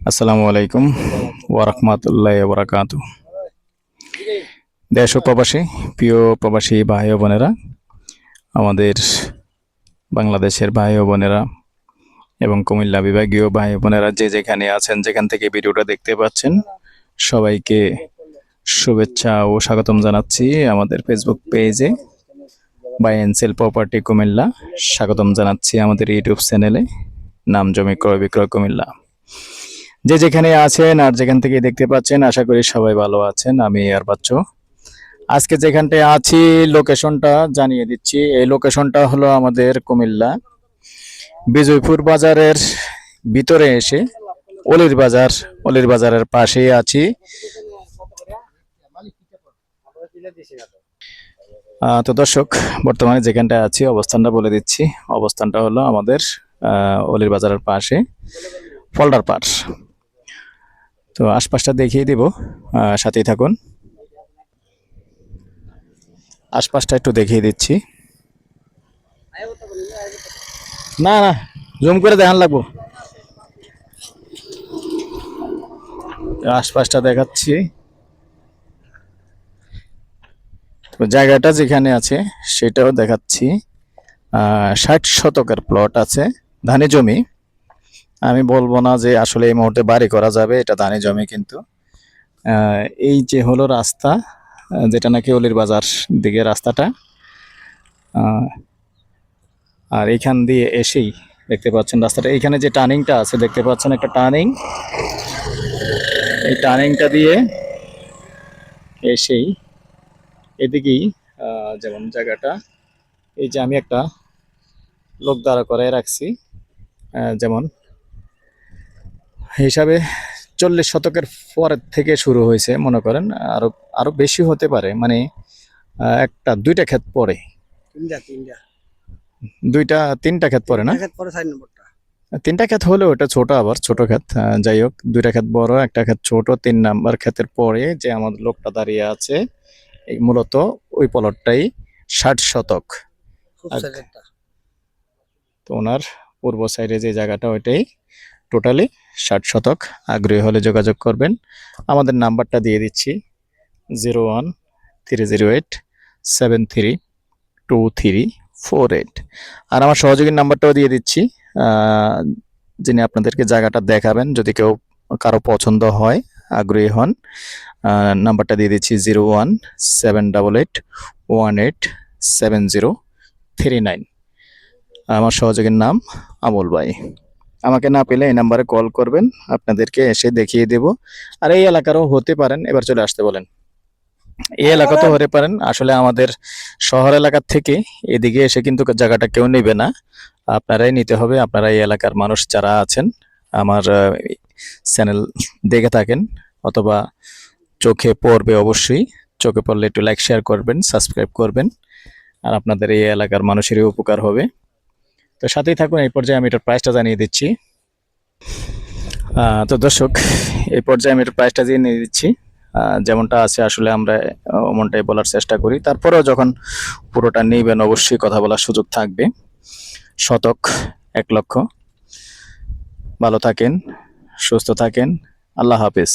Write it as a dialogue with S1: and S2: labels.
S1: আসসালামু আলাইকুম ওয়া রাহমাতুল্লাহি ওয়া বারাকাতুহু। দেশ ও প্রবাসী, প্রিয় প্রবাসী ভাই ও বোনেরা, আমাদের বাংলাদেশের ভাই ও বোনেরা এবং কুমিল্লা বিভাগীয় ভাই ও বোনেরা যে যেখানে আছেন, যেখান থেকে ভিডিওটা দেখতে পাচ্ছেন, সবাইকে শুভেচ্ছা ও স্বাগতম জানাচ্ছি আমাদের ফেসবুক পেজে buy and sell property Comilla. স্বাগতম জানাচ্ছি আমাদের ইউটিউব চ্যানেলে নাম জমি ক্রয় বিক্রয় কুমিল্লা। যে যেখানে আছেন আর যেখান থেকে দেখতে পাচ্ছেন, আশা করি সবাই ভালো আছেন। আমি আর বাচ্চু আজকে যেখানটায় আছি লোকেশনটা জানিয়ে দিচ্ছি। এই লোকেশনটা হলো আমাদের কুমিল্লা বিজয়পুর বাজারের ভিতরে এসে অলির বাজারের পাশেই আছি। তো দর্শক, বর্তমানে যেখানটায় আছি অবস্থানটা বলে দিচ্ছি। অবস্থানটা হলো আমাদের অলির বাজারের পাশে ফলডার পাড়। তো আশপাশটা দেখিয়ে দিব, সাথেই থাকুন। আশপাশটা একটু দেখিয়ে দিচ্ছি। না না, জুম করে দেখান লাগবো। আশপাশটা দেখাচ্ছি। তো জায়গাটা যেখানে আছে সেটাও দেখাচ্ছি। 60 শতকের প্লট আছে, ধানি জমি। আমি বলবো না যে আসলে এই মুহূর্তে বাড়ি করা যাবে, এটা ধানি জমি। কিন্তু এই যে হলো রাস্তা, যেটা নাকি অলির বাজার দিকে রাস্তাটা, আর এখান দিয়ে এসেই দেখতে পাচ্ছেন রাস্তাটা, এখানে যে টার্নিংটা আছে দেখতে পাচ্ছেন, একটা টার্নিং। এই টার্নিংটা দিয়ে এসেই এদিকেই যেমন জায়গাটা, এই যে আমি একটা লোক দাঁড়া করায় রাখছি, যেমন হিসাবে 40 শতকের পরের থেকে শুরু হয়েছে, মনে করেন আরো আরো বেশি হতে পারে। মানে দুইটা ক্ষেত পরে, তিনটা ক্ষেত পরে না, তিনটা ক্ষেত হলেও ওটা ছোট, আবার ছোট ক্ষেত। যাই হোক, দুইটা ক্ষেত বড়, একটা ক্ষেত ছোট। 3 নাম্বার ক্ষেতের পরে যে আমাদের লোকটা দাঁড়িয়ে আছে, এই মূলত ওই প্লটটাই 60 শতক। তো ওনার পূর্ব সাইডে যে জায়গাটা, ওইটাই টোটালি 60 শতক। আগ্রহী হলে যোগাযোগ করবেন। আমাদের নাম্বারটা দিয়ে দিচ্ছি, 0130873234 আর আমার সহযোগীর নাম্বারটাও দিয়ে দিচ্ছি, যিনি আপনাদেরকে জায়গাটা দেখাবেন। যদি কারো পছন্দ হয়, আগ্রহী হন, নাম্বারটা দিয়ে দিচ্ছি 01788187039। আমার সহযোগীর নাম আমল ভাই। আমাকে না পেলে এই নাম্বারে কল করবেন, আপনাদেরকে এসে দেখিয়ে দেব। আর এই এলাকারও হতে পারেন, এবার চলে আসতে বলেন। এই এলাকাতেও হতে পারেন। আসলে আমাদের শহর এলাকার থেকে এদিকে এসে কিন্তু জায়গাটা কেউ নেবে না, আপনারাই নিতে হবে। আপনারা এই এলাকার মানুষ যারা আছেন, আমার চ্যানেল দেখে থাকেন অথবা চোখে পড়বে, অবশ্যই চোখে পড়লে একটু লাইক শেয়ার করবেন, সাবস্ক্রাইব করবেন, আর আপনাদের এই এলাকার মানুষেরই উপকার হবে। তো সাথেই থাকুন। এই পর্যায়ে আমি এটার প্রাইসটা জানিয়ে দিচ্ছি। তো দর্শক, এই পর্যায়ে আমি এটার প্রাইসটা জানিয়ে দিচ্ছি। যেমনটা আছে আসলে আমরা ওমনটাই বলার চেষ্টা করি। তারপরেও যখন পুরোটা নেবেন, অবশ্যই কথা বলার সুযোগ থাকবে। শতক 1 লক্ষ। ভালো থাকেন, সুস্থ থাকেন, আল্লাহ হাফেজ।